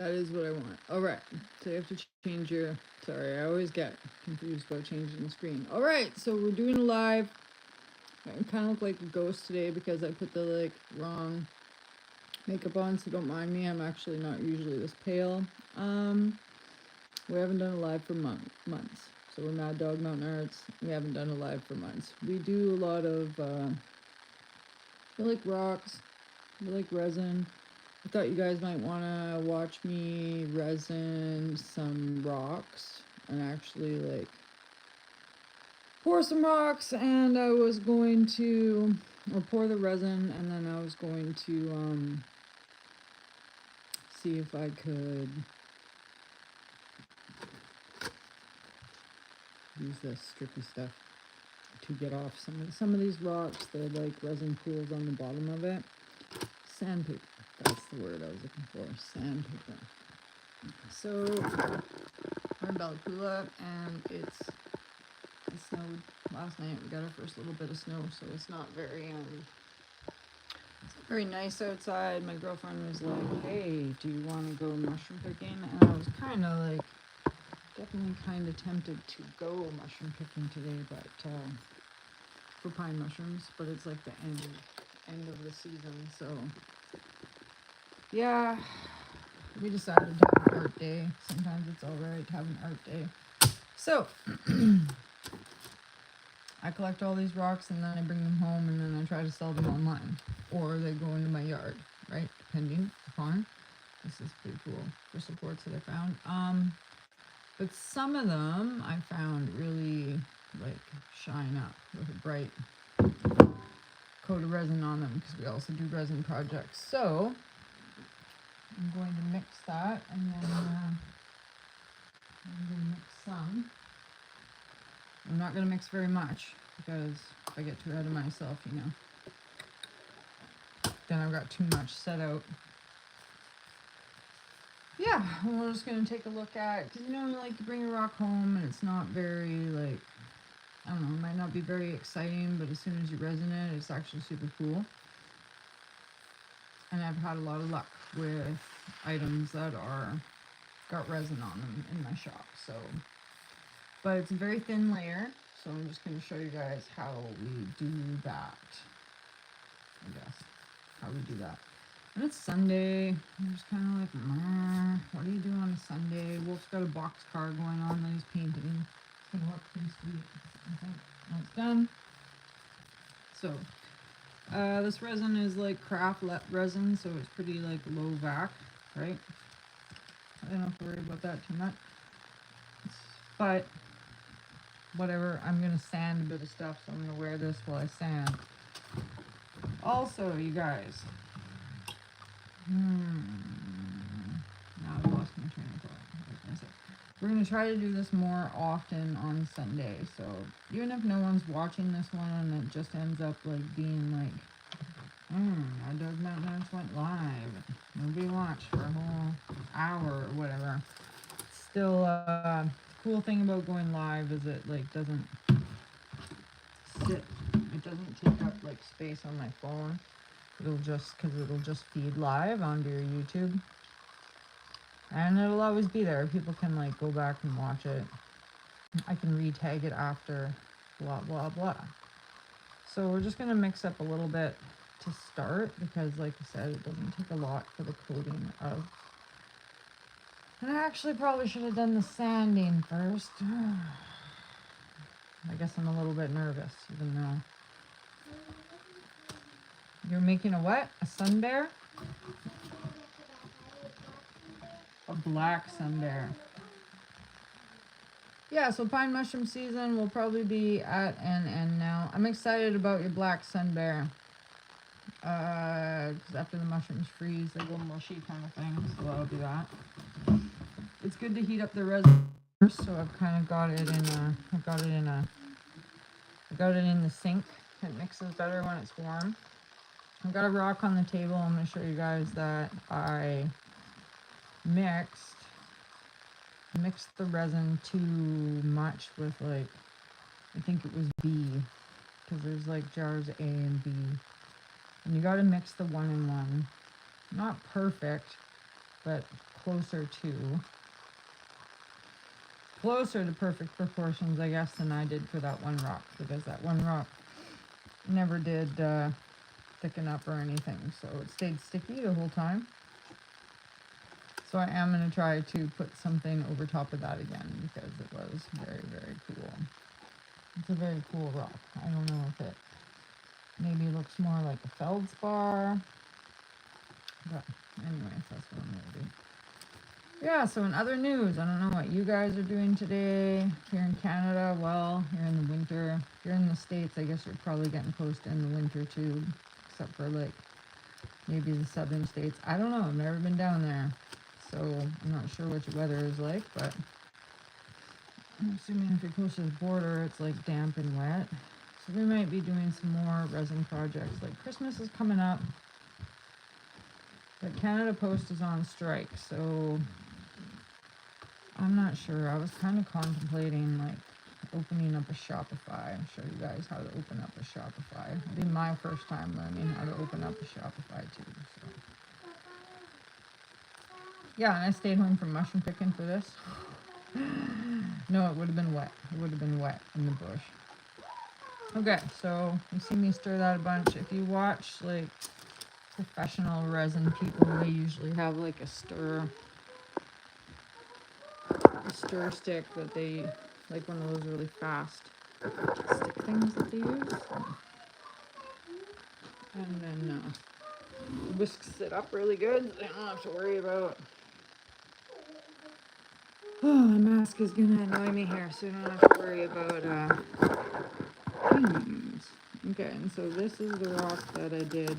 That is what I want. All right. So you have to change your. Sorry, I always get confused about changing the screen. All right. So we're doing a live. I kind of look like a ghost today because I put the wrong makeup on. So don't mind me. I'm actually not usually this pale. We haven't done a live for months. So we're Maddogmountainarts. We haven't done a live for months. We do a lot of. We like rocks. We like resin. I thought you guys might want to watch me resin some rocks and actually pour some rocks, and I was going to or pour the resin, and then I was going to see if I could use this strippy stuff to get off some of these rocks. They're like resin pools on the bottom of it. Sandpaper. That's the word I was looking for. Sandpaper. So we're in Bellacoola, and it snowed last night. We got our first little bit of snow, so it's not very nice outside. My girlfriend was like, "Hey, do you want to go mushroom picking?" And I was kind of definitely kind of tempted to go mushroom picking today, but for pine mushrooms. But it's like the end of the season, so yeah. We decided to have an art day. Sometimes it's alright to have an art day. So I collect all these rocks, and then I bring them home, and then I try to sell them online, or they go into my yard, right? Depending upon. This is pretty cool for supports that I found. But some of them I found really shine up with a bright coat of resin on them, because we also do resin projects. So I'm going to mix that, and then I'm going to mix some. I'm not going to mix very much, because if I get too ahead of myself, then I've got too much set out. Yeah, we're just going to take a look at, because you bring a rock home and it's not very, I don't know, it might not be very exciting, but as soon as you resin it, it's actually super cool. And I've had a lot of luck with items that got resin on them in my shop, so. But it's a very thin layer, so I'm just going to show you guys how we do that. I guess how we do that. And it's Sunday. I'm just kind of like, what do you do on a Sunday? Wolf's got a box car going on that he's painting. It's gonna look pretty sweet. Okay, now it's done. So, this resin is like craft resin, so it's pretty low vac, right? I don't have to worry about that too much. But whatever, I'm gonna sand a bit of stuff, so I'm gonna wear this while I sand. Also, you guys, now I've lost my train of thought. We're going to try to do this more often on Sunday. So even if no one's watching this one and it just ends up being Maddogmountainarts went live. Nobody watched for a whole hour or whatever. Still, cool thing about going live is it doesn't sit. It doesn't take up space on my phone. It'll just feed live onto your YouTube, and it'll always be there. People can go back and watch it. I can re-tag it after, blah blah blah. So we're just gonna mix up a little bit to start, because like I said, it doesn't take a lot for the coating of. And I actually probably should have done the sanding first. I guess I'm a little bit nervous, even though. You're making a what? A sun bear? A black sun bear. Yeah, so pine mushroom season will probably be at an end now. I'm excited about your black sun bear. Because after the mushrooms freeze, they go mushy kind of thing. So I'll do that. It's good to heat up the resin first, so I've kind of got it in the sink. It mixes better when it's warm. I've got a rock on the table. I'm going to show you guys that I mixed the resin too much with I think it was B, because there's jars A and B, and you got to mix the 1-in-1. Not perfect, but closer to perfect proportions, I guess, than I did for that one rock, because that one rock never did thicken up or anything, so it stayed sticky the whole time. So I am going to try to put something over top of that again, because it was very, very cool. It's a very cool rock. I don't know if it maybe looks more like a feldspar, but anyways, that's what I'm going to do. Yeah, so in other news, I don't know what you guys are doing today here in Canada. Well, here in the winter. Here in the States, I guess you're probably getting close to in the winter too, except for like maybe the southern states. I don't know. I've never been down there, so I'm not sure what your weather is like, but I'm assuming if you're close to the border, it's like damp and wet. So we might be doing some more resin projects. Like Christmas is coming up, but Canada Post is on strike, so I'm not sure. I was kind of contemplating like opening up a Shopify and show you guys how to open up a Shopify. It'll be my first time learning how to open up a Shopify too. So yeah, and I stayed home from mushroom picking for this. No, it would have been wet. It would have been wet in the bush. Okay, so you see me stir that a bunch. If you watch like professional resin people, they usually have like a stir stick that they, like one of those really fast stick things that they use. And then whisks it up really good. I don't have to worry about. Oh, the mask is gonna annoy me here, so I don't have to worry about things. Okay, and so this is the rock that I did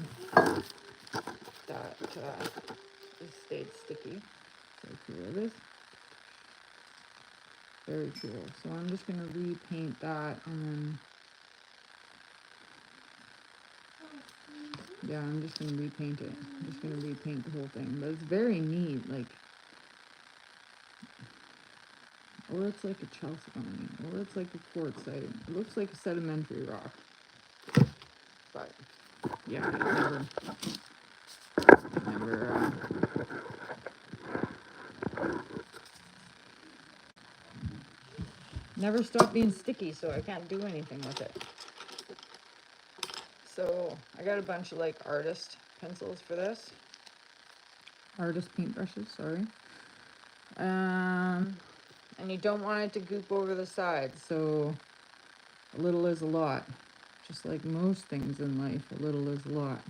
that stayed sticky. So cool it is. Very cool. So I'm just gonna repaint that, and then yeah, I'm just gonna repaint it. I'm just gonna repaint the whole thing. But it's very neat. Like, or it's like a chalcedony, or it's like a quartzite. It looks like a sedimentary rock. But yeah, never stopped being sticky, so I can't do anything with it. So I got a bunch of like artist pencils for this. Artist paintbrushes, sorry. And you don't want it to goop over the sides, so a little is a lot. Just like most things in life, a little is a lot.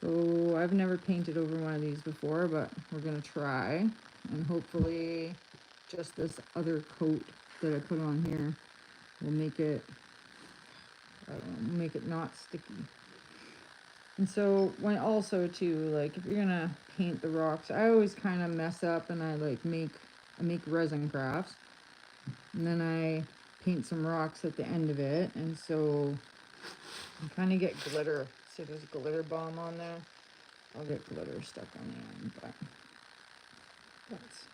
So I've never painted over one of these before, but we're gonna try, and hopefully just this other coat that I put on here will make it, I don't know, make it not sticky. And so when also too, like if you're gonna paint the rocks, I always kind of mess up and I make resin crafts, and then I paint some rocks at the end of it, and so I kind of get glitter. See, there's glitter bomb on there. I'll get glitter stuck on the end, but that's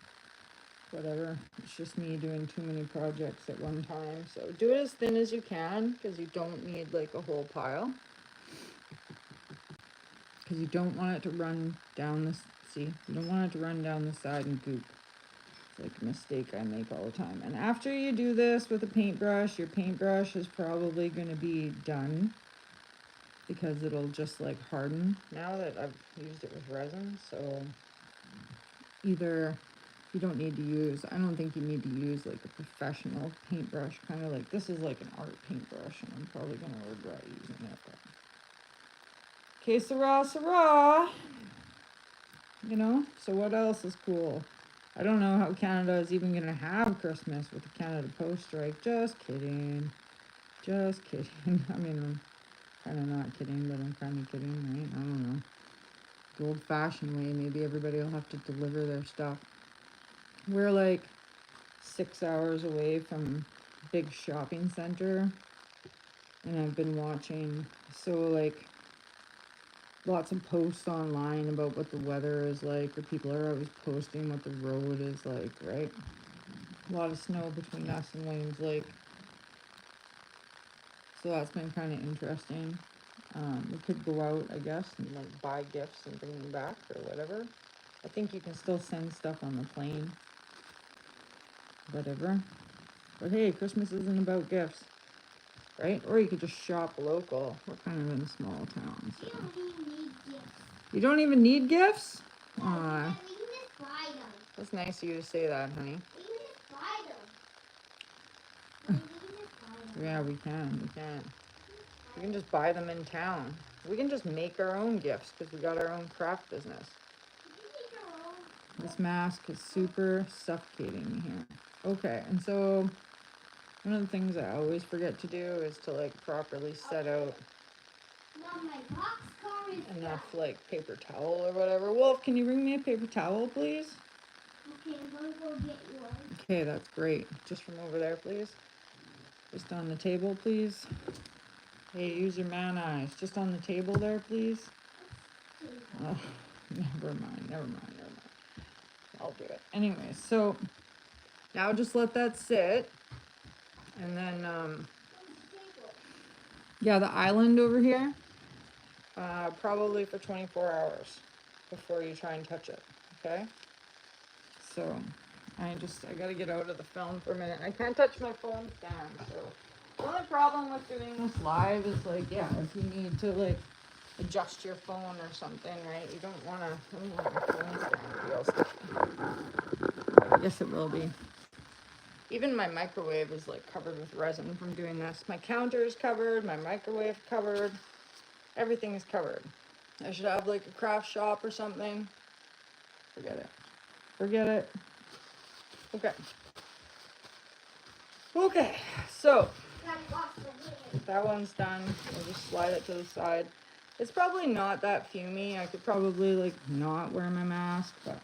whatever. It's just me doing too many projects at one time. So do it as thin as you can, because you don't need like a whole pile. Because you don't want it to run down this, see, you don't want it to run down the side and goop. It's like a mistake I make all the time. And after you do this with a paintbrush, your paintbrush is probably going to be done, because it'll just like harden now that I've used it with resin. So either you don't need to use, I don't think you need to use like a professional paintbrush, kind of like this is like an art paintbrush, and I'm probably going to regret using it. But que sera, you know. So what else is cool? I don't know how Canada is even going to have Christmas with the Canada Post strike. Just kidding. Just kidding. I mean, I'm kind of not kidding, but I'm kind of kidding, right? I don't know. The old-fashioned way, maybe everybody will have to deliver their stuff. We're like 6 hours away from a big shopping center, and I've been watching, so like lots of posts online about what the weather is like, or people are always posting what the road is like, right? A lot of snow between us and Williams Lake. So that's been kind of interesting. We could go out, I guess, and like buy gifts and bring them back or whatever. I think you can still send stuff on the plane. Whatever. But hey, Christmas isn't about gifts, right? Or you could just shop local. We're kind of in a small town, so. You don't even need gifts? Yeah, we can just buy them. That's nice of you to say that, honey. We can just buy them. Yeah, we can. We can. We can just buy them in town. We can just make our own gifts because we got our own craft business. This mask is super suffocating here. Okay, and so one of the things I always forget to do is to like properly set out enough like paper towel or whatever. Wolf, can you bring me a paper towel, please? Okay, I'm gonna go get yours. Okay, that's great. Just from over there, please. Just on the table, please. Hey, use your man eyes. Just on the table there, please. Oh, never mind. I'll do it. Anyway, so now just let that sit. And then, yeah, the island over here, probably for 24 hours before you try and touch it, okay? So, I gotta get out of the film for a minute. I can't touch my phone stand, so. The only problem with doing this live is like, yeah, if you need to like adjust your phone or something, right? You don't wanna, I don't want your phone stand to be all sticky. Yes, it will be. Even my microwave is like covered with resin from doing this. My counter is covered, my microwave covered, everything is covered. I should have like a craft shop or something. Forget it. Forget it. Okay. Okay, so that one's done. We'll just slide it to the side. It's probably not that fumey. I could probably like not wear my mask, but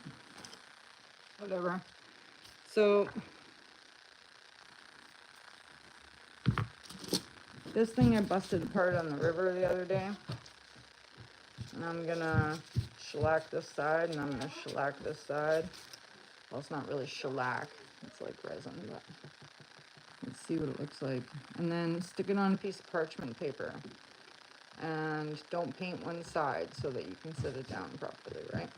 whatever. So this thing I busted apart on the river the other day. And I'm gonna shellac this side and I'm gonna shellac this side. Well, it's not really shellac. It's like resin, but let's see what it looks like. And then stick it on a piece of parchment paper. And don't paint one side so that you can set it down properly, right?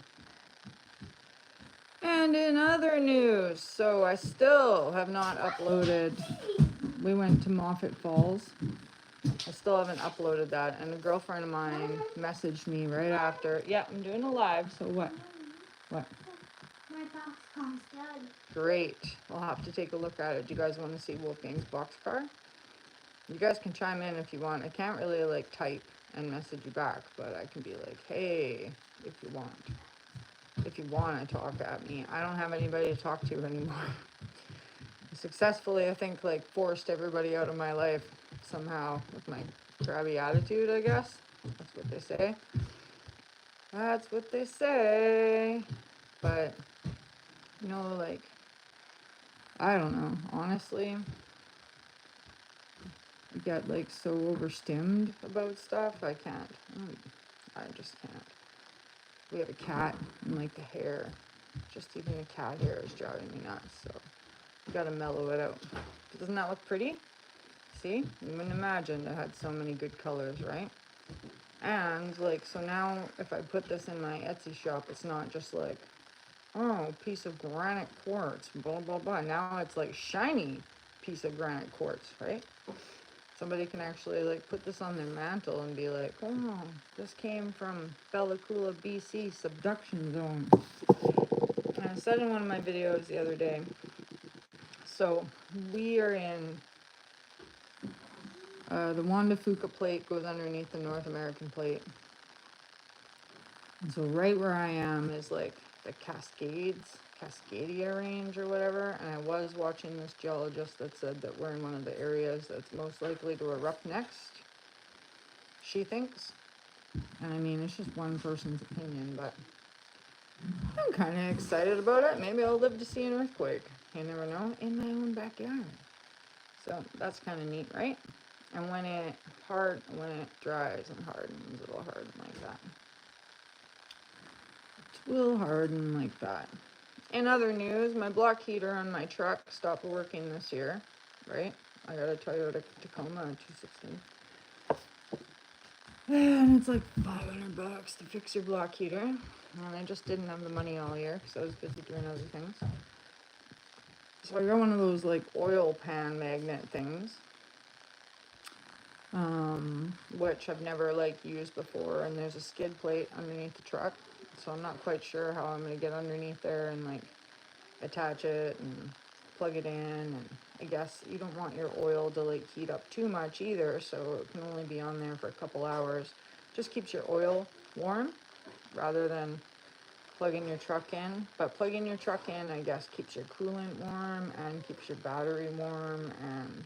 And in other news, so I still have not uploaded. We went to Moffat Falls. I still haven't uploaded that. And a girlfriend of mine messaged me right after. Yeah, I'm doing a live, so what? What? My box car's done. Great. We'll have to take a look at it. Do you guys want to see Wolfgang's boxcar? You guys can chime in if you want. I can't really like type and message you back, but I can be like, hey, if you want. If you want to talk at me. I don't have anybody to talk to anymore. I successfully, I think, like forced everybody out of my life somehow with my crabby attitude, I guess. That's what they say. That's what they say. But, you know, like, I don't know, honestly. I get like so overstimmed about stuff. I can't. I just can't. We have a cat and like the hair, just even the cat hair is driving me nuts. So you gotta mellow it out. Doesn't that look pretty? See? You wouldn't imagine it had so many good colors, right? And like, so now if I put this in my Etsy shop, it's not just like, oh, piece of granite quartz, blah, blah, blah. Now it's like shiny piece of granite quartz, right? Somebody can actually like put this on their mantle and be like, oh, this came from Bellacoola, BC subduction zone. And I said in one of my videos the other day, so we are in, the Juan de Fuca plate goes underneath the North American plate. And so right where I am is like the Cascadia range or whatever, and I was watching this geologist that said that we're in one of the areas that's most likely to erupt next, she thinks. And I mean, it's just one person's opinion, but I'm kind of excited about it. Maybe I'll live to see an earthquake. You never know, in my own backyard. So that's kind of neat, right? And when it dries and hardens, it'll harden like that. It will harden like that. In other news, my block heater on my truck stopped working this year, right? I got a Toyota Tacoma 216. And it's like $500 to fix your block heater. And I just didn't have the money all year because I was busy doing other things. So I got one of those like oil pan magnet things. Which I've never like used before, and there's a skid plate underneath the truck, so I'm not quite sure how I'm gonna get underneath there and like attach it and plug it in. And I guess you don't want your oil to like heat up too much either, so it can only be on there for a couple hours. Just keeps your oil warm rather than plugging your truck in. But plugging your truck in, I guess, keeps your coolant warm and keeps your battery warm and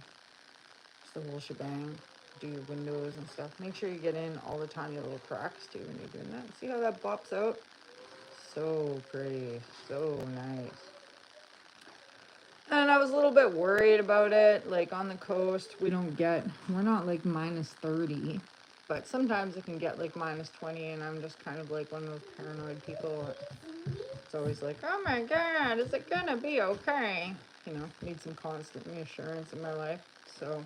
it's the whole shebang. Do your windows and stuff. Make sure you get in all the tiny little cracks too when you're doing that. See how that bops out? So pretty, so nice. And I was a little bit worried about it. Like on the coast, we're not like minus 30, but sometimes it can get like minus 20, and I'm just kind of like one of those paranoid people. It's always like, oh my God, is it gonna be okay? You know, need some constant reassurance in my life. So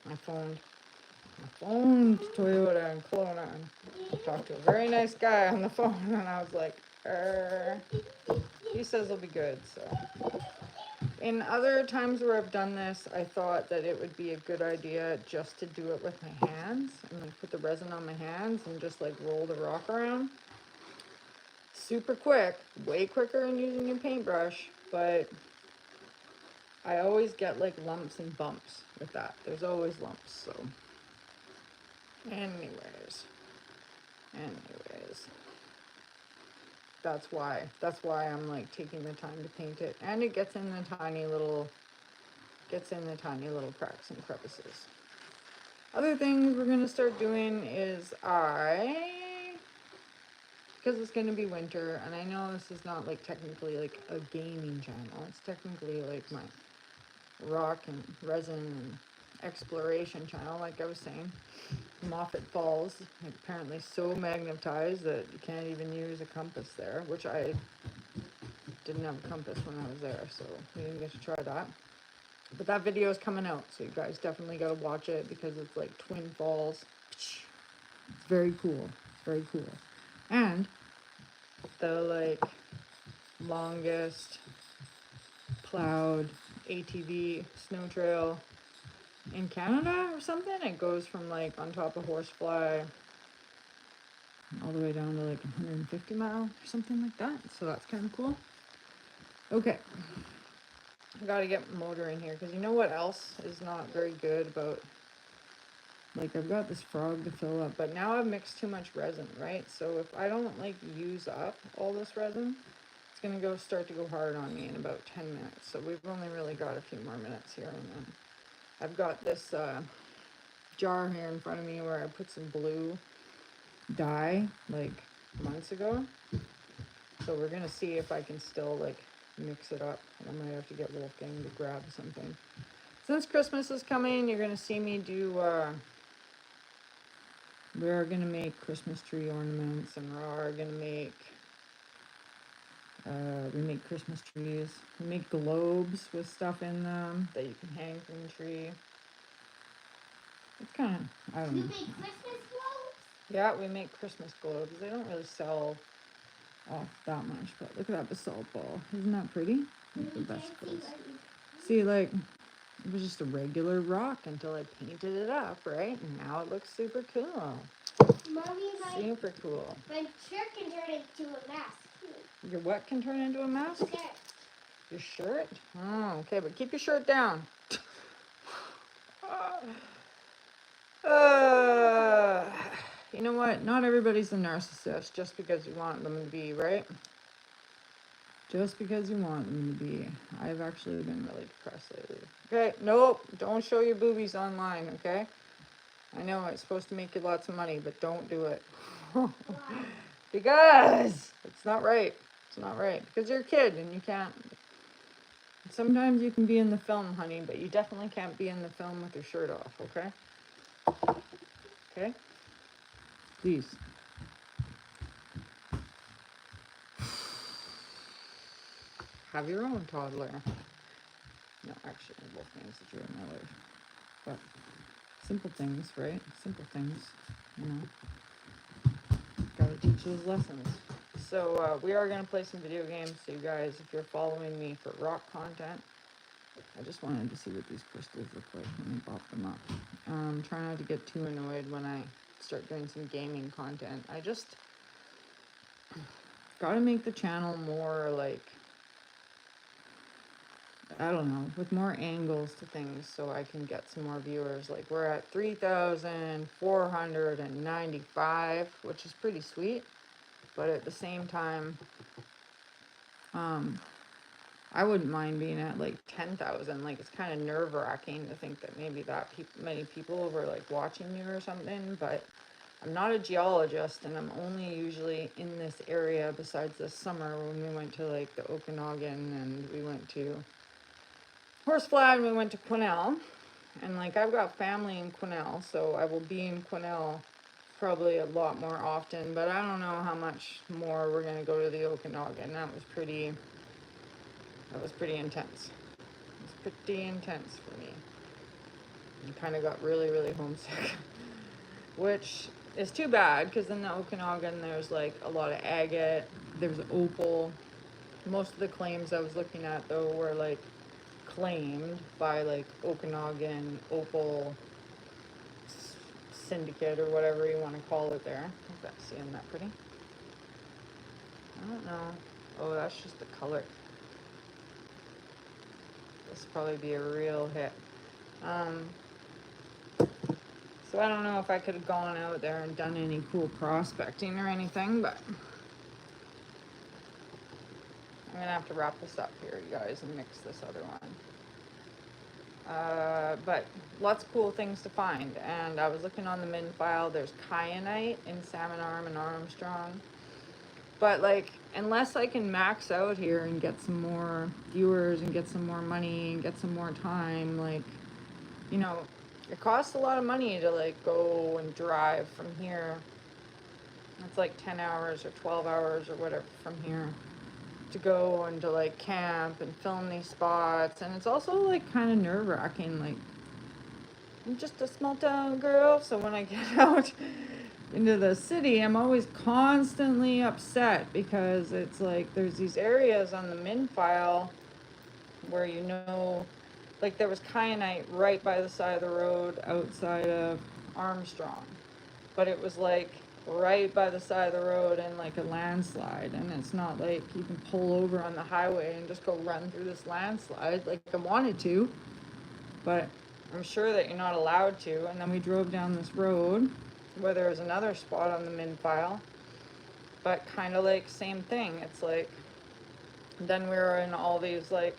I phoned Toyota in Kelowna and talked to a very nice guy on the phone, and I was like, he says it'll be good. So in other times where I've done this, I thought that it would be a good idea just to do it with my hands and like put the resin on my hands and just like roll the rock around. Super quick, way quicker than using your paintbrush, but I always get like lumps and bumps with that. There's always lumps, so anyways, that's why I'm like taking the time to paint it, and it gets in the tiny little cracks and crevices. Other things we're gonna start doing is because it's gonna be winter, and I know this is not like technically like a gaming channel, it's technically like my rock and resin and exploration channel, like I was saying. Moffat Falls, apparently so magnetized that you can't even use a compass there, which I didn't have a compass when I was there, so we didn't get to try that. But that video is coming out, so you guys definitely got to watch it because it's like Twin Falls. It's very cool. It's very cool. And the like longest plowed ATV snow trail in Canada or something. It goes from like on top of Horsefly all the way down to like 150 mile or something like that. So that's kind of cool. Okay. I gotta get motor in here because you know what else is not very good about, like I've got this frog to fill up, but now I've mixed too much resin, right? So if I don't like use up all this resin, it's gonna start to go hard on me in about 10 minutes. So we've only really got a few more minutes here, and then I've got this jar here in front of me where I put some blue dye like months ago. So we're gonna see if I can still like mix it up. I might have to get Wolfgang to grab something. Since Christmas is coming, you're gonna see me do we're gonna make Christmas tree ornaments, and we're gonna make we make Christmas trees. We make globes with stuff in them that you can hang from the tree. It's kind of, I don't know. You make Christmas globes? Yeah, we make Christmas globes. They don't really sell off that much, but look at that basalt ball. Isn't that pretty? Like the best clothes. See, like, it was just a regular rock until I painted it up, right? And now it looks super cool. Mommy, Super cool. my shirt can turn into a mask too. Your what can turn into a mask? Shirt. Your shirt? Oh, okay, but keep your shirt down. You know what? Not everybody's a narcissist just because you want them to be, right? Just because you want them to be. I've actually been really depressed lately. Okay, nope, don't show your boobies online, okay? I know it's supposed to make you lots of money, but don't do it. Because it's not right. It's not right. Because you're a kid and you can't. Sometimes you can be in the film, honey, but you definitely can't be in the film with your shirt off, okay? Okay? Please. Have your own toddler. No, actually, both names that you're in my life. But Simple things, right? Simple things, you know. Gotta teach those lessons. So we are gonna play some video games. So you guys, if you're following me for rock content, I just wanted to see what these crystals look like when I pop them up. Try not to get too annoyed when I start doing some gaming content. I just gotta make the channel more like, I don't know, with more angles to things so I can get some more viewers. Like we're at 3,495, which is pretty sweet. But at the same time, I wouldn't mind being at like 10,000. Like it's kind of nerve wracking to think that maybe that many people were like watching you or something. But I'm not a geologist, and I'm only usually in this area besides this summer when we went to like the Okanagan and we went to Horsefly and we went to Quesnel. And like I've got family in Quesnel, so I will be in Quesnel probably a lot more often. But I don't know how much more we're gonna go to the Okanagan. That was pretty intense. It was pretty intense for me. I kind of got really, really homesick, which is too bad because in the Okanagan there's like a lot of agate, there's opal. Most of the claims I was looking at though were like claimed by like Okanagan Opal Syndicate or whatever you want to call it there. Isn't that pretty? I don't know. Oh, that's just the color. This will probably be a real hit. So I don't know if I could have gone out there and done any cool prospecting or anything, but I'm gonna have to wrap this up here, you guys, and mix this other one. But lots of cool things to find. And I was looking on the min file, there's kyanite in Salmon Arm and Armstrong. But like, unless I can max out here and get some more viewers and get some more money and get some more time, like, you know, it costs a lot of money to like go and drive from here. It's like 10 hours or 12 hours or whatever from here to go and to like camp and film these spots. And it's also like kind of nerve wracking. Like, I'm just a small town girl, so when I get out into the city, I'm always constantly upset because it's like there's these areas on the min file where you know, like there was kyanite right by the side of the road outside of Armstrong, but it was like right by the side of the road in like a landslide, and it's not like you can pull over on the highway and just go run through this landslide like I wanted to, but I'm sure that you're not allowed to. And then we drove down this road where there was another spot on the min file, but kind of like same thing. It's like, then we were in all these like,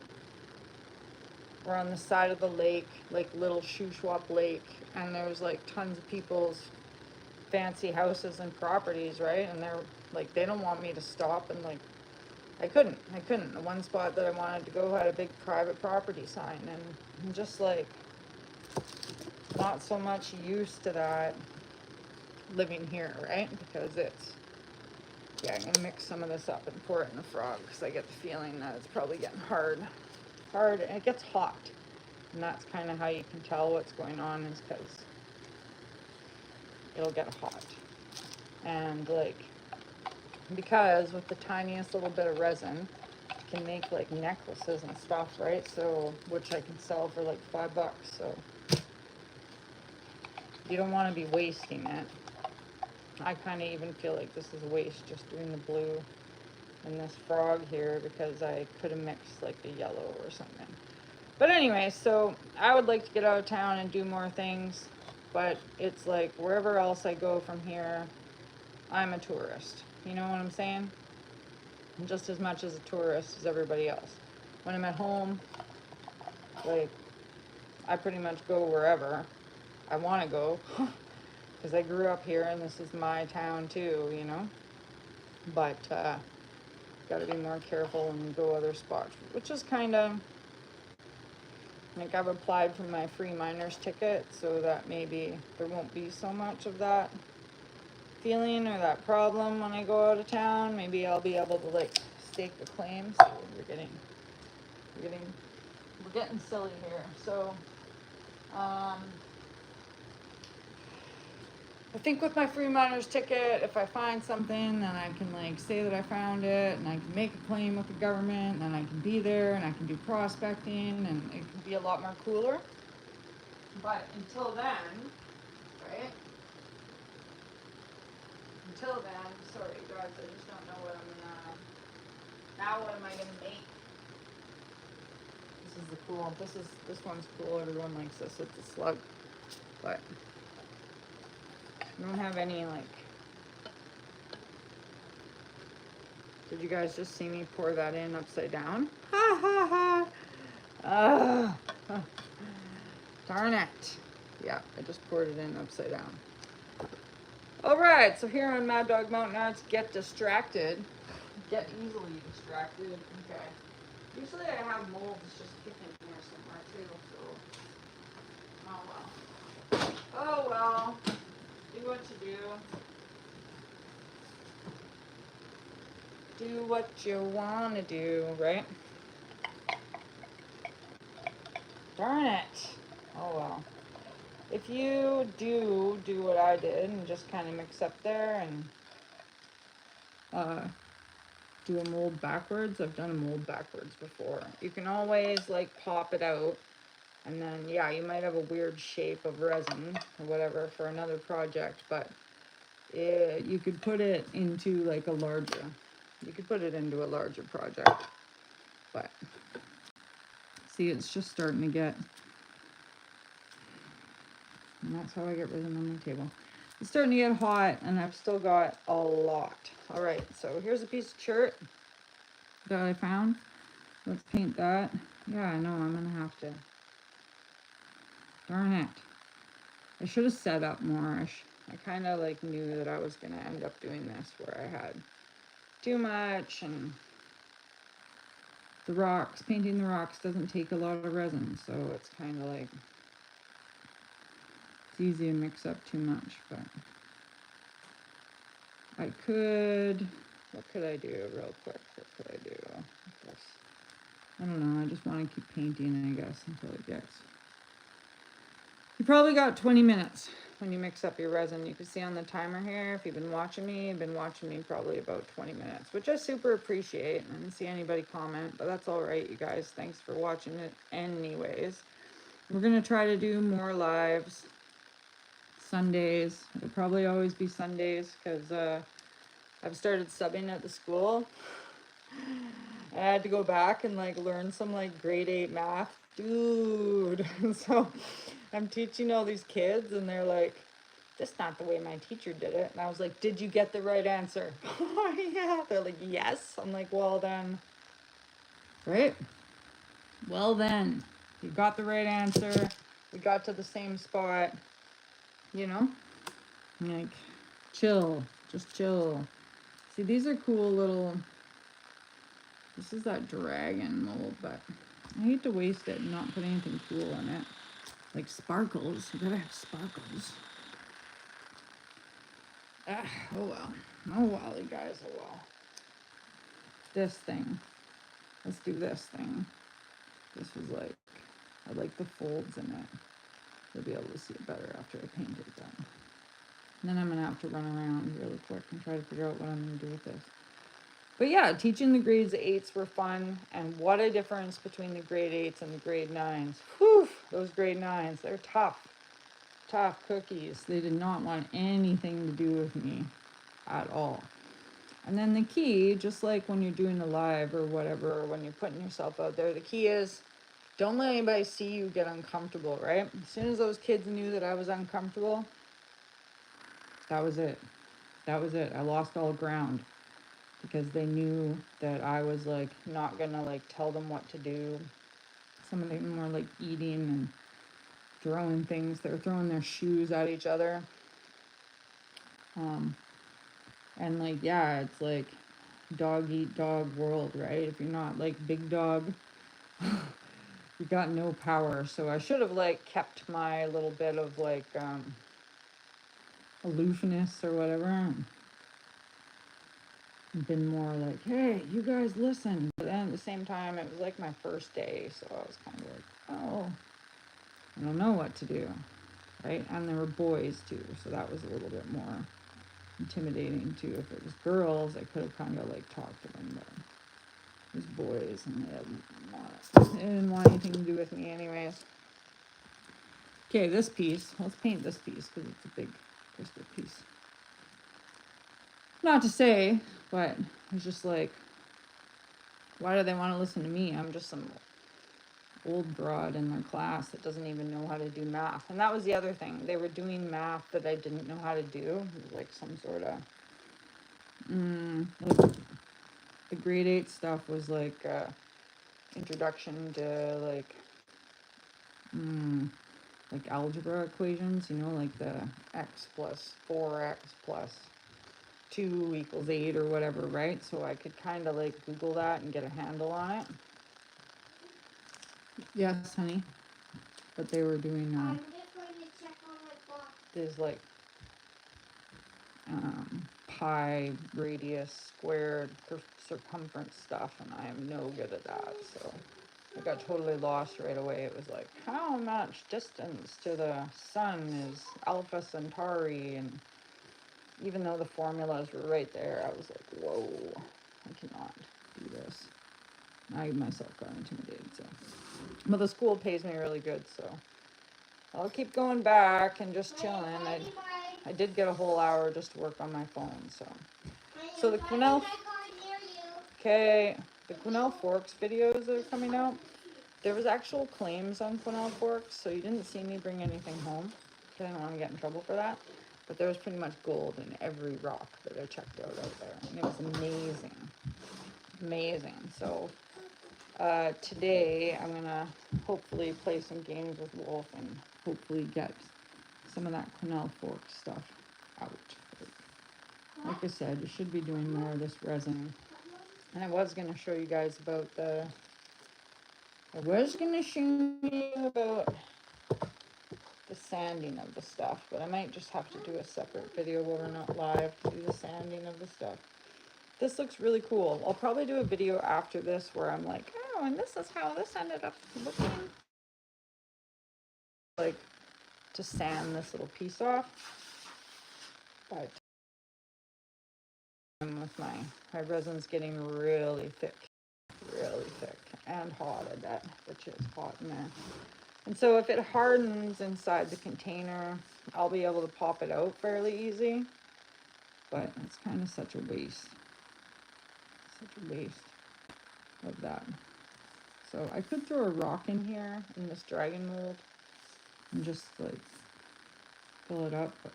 we're on the side of the lake, like little Shuswap Lake, and there's like tons of people's fancy houses and properties, right? And they're like, they don't want me to stop, and like, I couldn't. The one spot that I wanted to go had a big private property sign, and I'm just like, not so much used to that living here, right? Because it's, yeah, I'm gonna mix some of this up and pour it in the frog because I get the feeling that it's probably getting hard, and it gets hot. And that's kind of how you can tell what's going on, is because it'll get hot. And like, because with the tiniest little bit of resin, you can make like necklaces and stuff, right? So, which I can sell for like $5. So you don't want to be wasting it. I kind of even feel like this is a waste just doing the blue in this frog here, because I could have mixed like the yellow or something. But anyway, so I would like to get out of town and do more things, but it's like wherever else I go from here, I'm a tourist. You know what I'm saying? I'm just as much as a tourist as everybody else. When I'm at home, like, I pretty much go wherever I want to go because I grew up here and this is my town too, you know? But got to be more careful and go other spots, which is kind of like, I've applied for my free miner's ticket so that maybe there won't be so much of that feeling or that problem when I go out of town. Maybe I'll be able to like stake the claim. So we're getting silly here. So I think with my free miner's ticket, if I find something, then I can like say that I found it, and I can make a claim with the government, and then I can be there, and I can do prospecting, and it can be a lot more cooler. But until then, right? Until then, sorry guys, I just don't know what I'm gonna. Now what am I gonna make? This is the cool. This one's cool. Everyone likes this. It's a slug, but I don't have any like. Did you guys just see me pour that in upside down? Ha ha ha! Darn it! Yeah, I just poured it in upside down. All right, so here on Maddogmountainarts, get distracted. Get easily distracted. Okay. Usually I have molds just kicking here somewhere too, so. Oh well. Oh well. Do what you do. Do what you want to do, right? Darn it. Oh well. If you do what I did and just kind of mix up there and do a mold backwards, I've done a mold backwards before. You can always like pop it out, and then yeah, you might have a weird shape of resin or whatever for another project, but you could put it into like a larger, you could put it into a larger project. But see, it's just starting to get, and that's how I get resin on my table. It's starting to get hot, and I've still got a lot. All right, so here's a piece of shirt that I found. Let's paint that. Yeah, I know, I'm gonna have to. Darn it. I should have set up more. I kind of like knew that I was gonna end up doing this where I had too much, and the rocks, painting the rocks doesn't take a lot of resin, so it's kind of like, it's easy to mix up too much, but I could, what could I do real quick? What could I do with this? I don't know, I just want to keep painting, I guess, until it gets. You probably got 20 minutes when you mix up your resin. You can see on the timer here, if you've been watching me, probably about 20 minutes, which I super appreciate. I didn't see anybody comment, but that's all right, you guys. Thanks for watching it anyways. We're going to try to do more lives Sundays. It'll probably always be Sundays because I've started subbing at the school. I had to go back and like learn some like grade 8 math, dude. So I'm teaching all these kids and they're like, that's not the way my teacher did it. And I was like, did you get the right answer? Oh yeah. They're like, yes. I'm like, well then, right? Well then, you got the right answer. We got to the same spot, you know? Like, chill, just chill. See, these are cool little, this is that dragon mold, but I hate to waste it and not put anything cool in it. Like sparkles, you gotta have sparkles. Ah, oh well. Oh well, you guys, oh well. This thing. Let's do this thing. This was like, I like the folds in it. You'll be able to see it better after I paint it done. And then I'm gonna have to run around really quick and try to figure out what I'm gonna do with this. But yeah, teaching the grades 8s were fun, and what a difference between the grade 8s and the grade 9s. Whew, those grade 9s, they're tough. Tough cookies. They did not want anything to do with me at all. And then the key, just like when you're doing a live or whatever, or when you're putting yourself out there, the key is don't let anybody see you get uncomfortable, right? As soon as those kids knew that I was uncomfortable, that was it. That was it. I lost all ground because they knew that I was like not gonna like tell them what to do. Some of them were like eating and throwing things. They were throwing their shoes at each other. And like, yeah, it's like dog eat dog world, right? If you're not like big dog, you got no power. So I should have like kept my little bit of like aloofness or whatever, and been more like, hey, you guys listen. But then at the same time, it was like my first day, so I was kind of like, oh, I don't know what to do. right? And there were boys too, so that was a little bit more intimidating too. If it was girls, I could have kind of like talked to them, but it was boys, and they didn't want anything to do with me anyways. Okay, this piece, let's paint this piece because it's a big crystal piece. Not to say, but it's just like, why do they want to listen to me? I'm just some old broad in their class that doesn't even know how to do math. And that was the other thing. They were doing math that I didn't know how to do. It was like some sort of, like the grade 8 stuff was like introduction to like algebra equations, you know, like the x plus 4x plus 2 equals 8 or whatever, right? So I could kind of like Google that and get a handle on it. Yes, honey. But they were doing I'm just going to check on my box. there's like pi, radius, squared, circumference stuff, and I am no good at that. So I got totally lost right away. It was like, how much distance to the sun is Alpha Centauri? And even though the formulas were right there, I was like, whoa, I cannot do this. I myself got intimidated. So, but the school pays me really good, so I'll keep going back and just chilling. I did get a whole hour just to work on my phone, so the Quesnel, okay, the Quesnel Forks videos that are coming out, there was actual claims on Quesnel Forks, so you didn't see me bring anything home, because I didn't want to get in trouble for that, but there was pretty much gold in every rock that I checked out there, and it was amazing. So today I'm gonna hopefully play some games with Wolf and hopefully get some of that Quesnel Forks stuff out. Like I said, you should be doing more of this resin. And I was going to show you guys about the sanding of the stuff, but I might just have to do a separate video where we're not live to do the sanding of the stuff. This looks really cool. I'll probably do a video after this where I'm like, oh, and this is how this ended up looking. Like, to sand this little piece off. But with my resin's getting really thick and hot, I bet, which is hot in there. And so if it hardens inside the container, I'll be able to pop it out fairly easy. But it's kind of such a waste of that. So I could throw a rock in here in this dragon mold and just like fill it up, but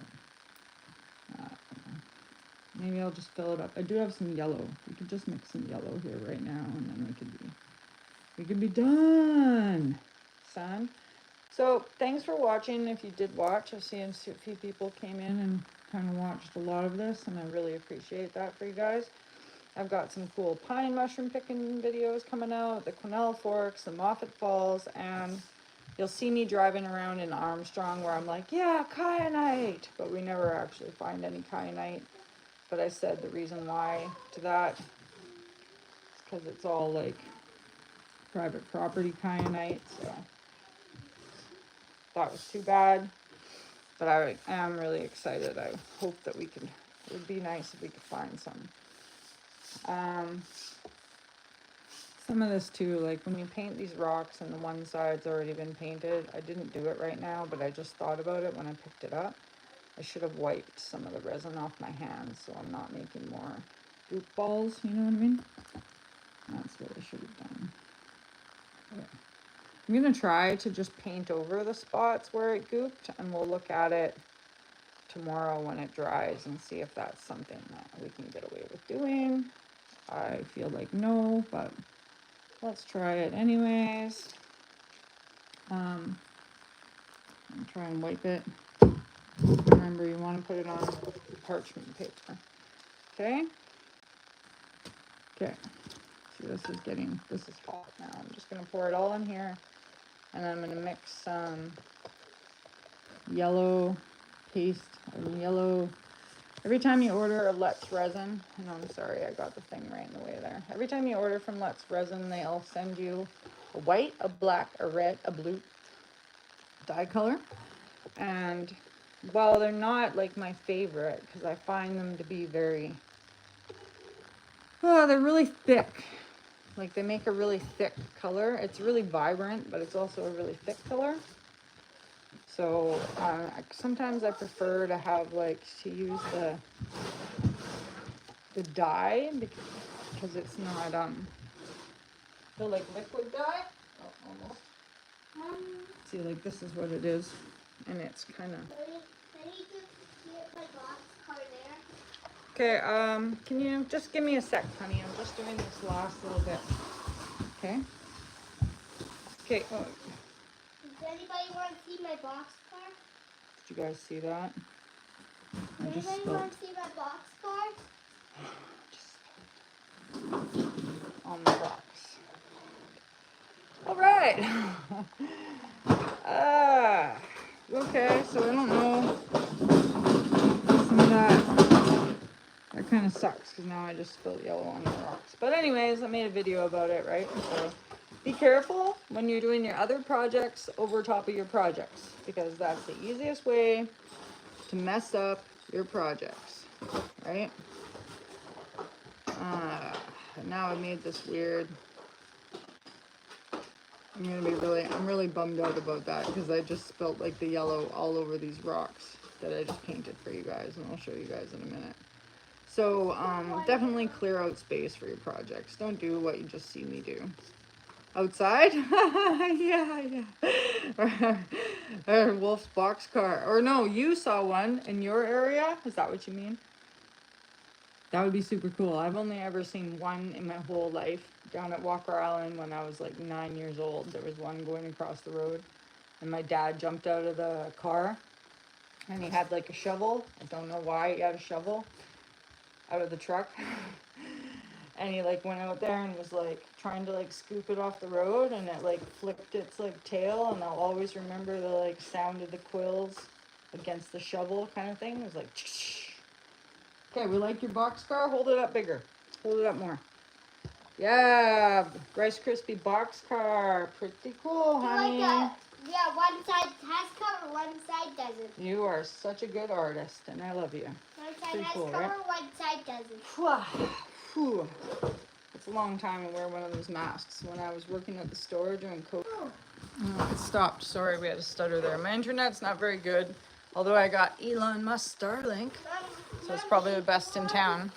maybe I'll just fill it up. I do have some yellow. We could just mix some yellow here right now, and then we could be done, son. So thanks for watching. If you did watch, I've seen a few people came in and kind of watched a lot of this, and I really appreciate that for you guys. I've got some cool pine mushroom picking videos coming out, the Quesnel Forks, the Moffat Falls, and you'll see me driving around in Armstrong where I'm like, yeah, kyanite, but we never actually find any kyanite. But I said the reason why to that is because it's all like private property kyanite, so that was too bad. But I am really excited. I hope that it would be nice if we could find some. Some of this too, like when you paint these rocks and the one side's already been painted, I didn't do it right now, but I just thought about it when I picked it up. I should have wiped some of the resin off my hands so I'm not making more goop balls, you know what I mean? That's what I should have done. Okay. I'm going to try to just paint over the spots where it gooped, and we'll look at it tomorrow when it dries and see if that's something that we can get away with doing. I feel like no, but let's try it anyways. And try and wipe it. Remember, you want to put it on parchment paper. Okay? Okay. See, this is hot now. I'm just going to pour it all in here. And I'm going to mix some yellow paste and yellow. Every time you order a Let's Resin, and I'm sorry, I got the thing right in the way there. Every time you order from Let's Resin, they'll send you a white, a black, a red, a blue dye color. And while they're not like my favorite, because I find them to be very, oh, they're really thick. Like they make a really thick color. It's really vibrant, but it's also a really thick color. So sometimes I prefer to have like to use the dye because it's not the like liquid dye. Oh, almost. See, like this is what it is, and it's kind of. Okay, can you just give me a sec, honey? I'm just doing this last little bit. Okay. Okay. Oh, Does anybody want to see my box car? did you guys see that? I just Anybody spilled want to see my box car? on the box. All right. Okay, so I don't know. Some of that kind of sucks because now I just spilled yellow on the rocks. But anyways, I made a video about it, right? So be careful when you're doing your other projects over top of your projects, because that's the easiest way to mess up your projects, right? And now I made this weird. I'm really bummed out about that because I just spilled like the yellow all over these rocks that I just painted for you guys, and I'll show you guys in a minute. So definitely clear out space for your projects. Don't do what you just see me do. Outside? Yeah. Or Wolf's boxcar. Or no, you saw one in your area? Is that what you mean? That would be super cool. I've only ever seen one in my whole life. Down at Walker Island when I was like 9 years old. There was one going across the road. And my dad jumped out of the car. And he had like a shovel. I don't know why he had a shovel out of the truck. And he like went out there and was like trying to like scoop it off the road, and it like flipped its like tail, and I'll always remember the like sound of the quills against the shovel kind of thing. It was like okay, we like your boxcar. Hold it up bigger. Hold it up more. Yeah, Rice Krispie boxcar. Pretty cool, honey. Yeah, one side has cover, one side doesn't. You are such a good artist, and I love you. One side Pretty has cool, cover, right? one side doesn't. Whew. It's a long time to wear one of those masks. When I was working at the store doing COVID. Oh, it stopped. Sorry, we had a stutter there. My internet's not very good, although I got Elon Musk Starlink, so it's probably the best in town.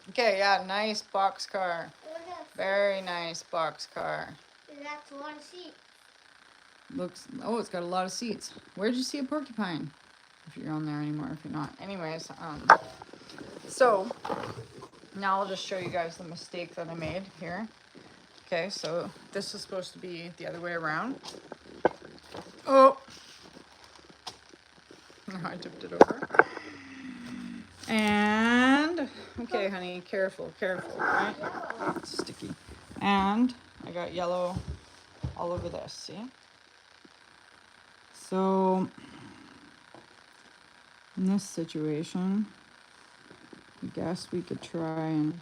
Okay, yeah, nice boxcar. Very nice boxcar. That's one seat. Looks, oh, it's got a lot of seats. Where did you see a porcupine? If you're on there anymore, if you're not. Anyways, so now I'll just show you guys the mistake that I made here. Okay, so this is supposed to be the other way around. Oh, I tipped it over. And, okay, honey, careful, right? It's sticky. And I got yellow all over this, see? So, in this situation, I guess we could try and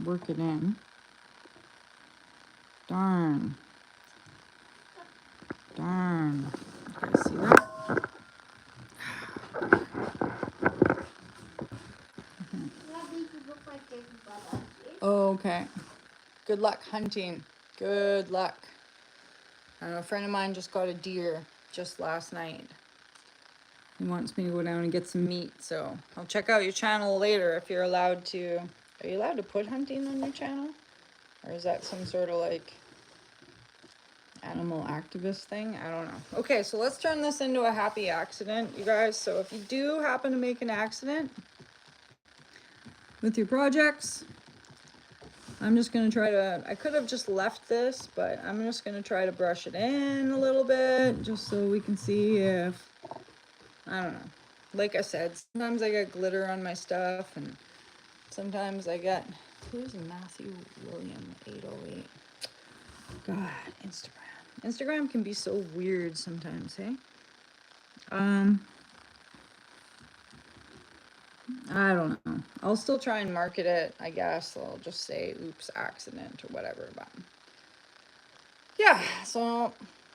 work it in. Darn. Okay, see that? Oh, okay. Good luck hunting. Good luck. I know a friend of mine just got a deer just last night. He wants me to go down and get some meat, so I'll check out your channel later if you're allowed to. Are you allowed to put hunting on your channel? Or is that some sort of like animal activist thing? I don't know. Okay, so let's turn this into a happy accident, you guys. So if you do happen to make an accident with your projects, I'm just going to try to, I could have just left this, but I'm just going to try to brush it in a little bit just so we can see if, I don't know. Like I said, sometimes I get glitter on my stuff, and sometimes I get, who's Matthew William 808? God, Instagram can be so weird sometimes, hey? I don't know. I'll still try and market it, I guess. I'll just say, oops, accident or whatever. But yeah, so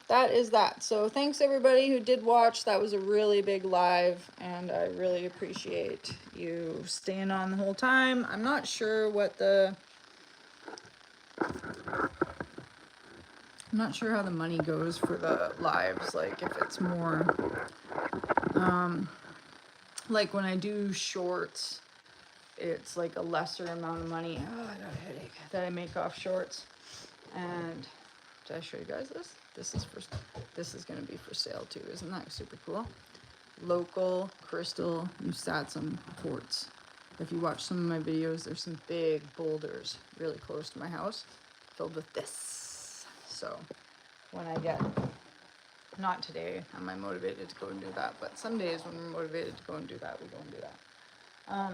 that is that. So thanks everybody who did watch. That was a really big live, and I really appreciate you staying on the whole time. I'm not sure what the... I'm not sure how the money goes for the lives, like if it's more, like when I do shorts, it's like a lesser amount of money. Oh, I got a headache. That I make off shorts. And did I show you guys this? This is gonna be for sale too. Isn't that super cool? Local crystal Musatsum quartz. If you watch some of my videos, there's some big boulders really close to my house filled with this. So when I get, not today, am I motivated to go and do that, but some days when we're motivated to go and do that, we go and do that. I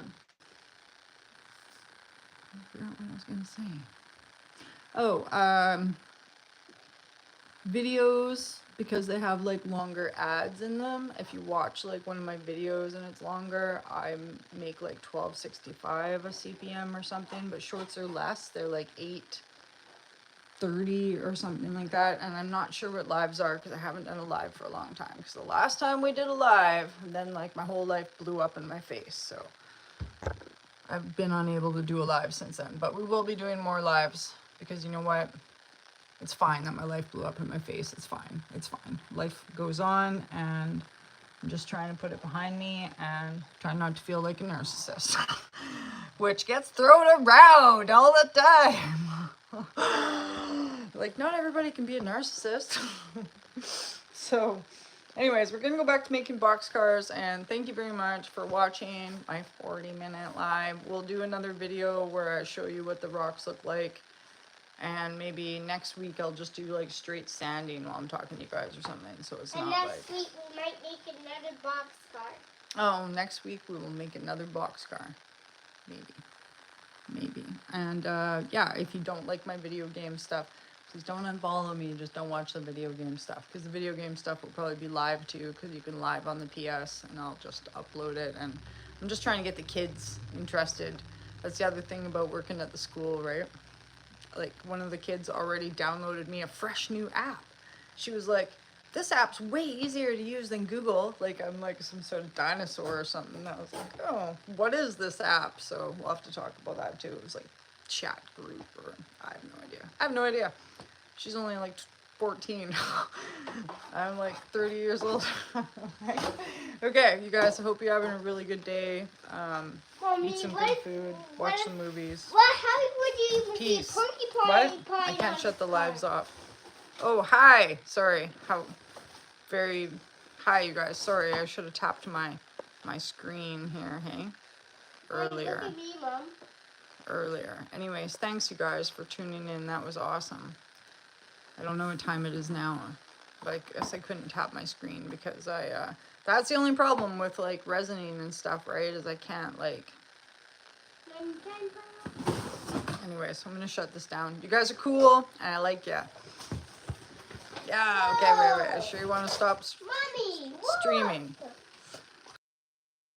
forgot what I was gonna say. Oh, videos, because they have like longer ads in them. If you watch like one of my videos and it's longer, I make like 12.65 a CPM or something, but shorts are less. They're like 8.30 or something like that. And I'm not sure what lives are because I haven't done a live for a long time. Because the last time we did a live, then like my whole life blew up in my face. So I've been unable to do a live since then, but we will be doing more lives because you know what? It's fine that my life blew up in my face. It's fine. It's fine. Life goes on, and I'm just trying to put it behind me and try not to feel like a narcissist, which gets thrown around all the time. Like, not everybody can be a narcissist. So, anyways, we're going to go back to making boxcars, and thank you very much for watching my 40-minute live. We'll do another video where I show you what the rocks look like. And maybe next week I'll just do like straight sanding while I'm talking to you guys or something. So it's not like... next week we might make another boxcar. Oh, next week we will make another boxcar. Maybe. And yeah, if you don't like my video game stuff, please don't unfollow me. Just don't watch the video game stuff. Because the video game stuff will probably be live too. Because you can live on the PS and I'll just upload it. And I'm just trying to get the kids interested. That's the other thing about working at the school, right? Like, one of the kids already downloaded me a fresh new app. She was like, this app's way easier to use than Google. Like, I'm like some sort of dinosaur or something. I was like, oh, what is this app? So we'll have to talk about that too. It was like chat group, or I have no idea. She's only like 14. I'm like 30 years old. Okay, you guys, I hope you're having a really good day. Mommy, Eat some good food, watch some movies. How would you even see a Peace. porcupine? What? I can't shut the lives off. Oh, hi. Sorry. Hi, you guys. Sorry, I should have tapped my screen here, hey? Earlier. Look at me, Mom. Earlier. Anyways, thanks you guys for tuning in. That was awesome. I don't know what time it is now, but I guess I couldn't tap my screen because that's the only problem with like resining and stuff, right? Is I can't like... Anyway, so I'm gonna shut this down. You guys are cool, and I like ya. Yeah, okay, wait. I sure you want to stop Mommy, streaming.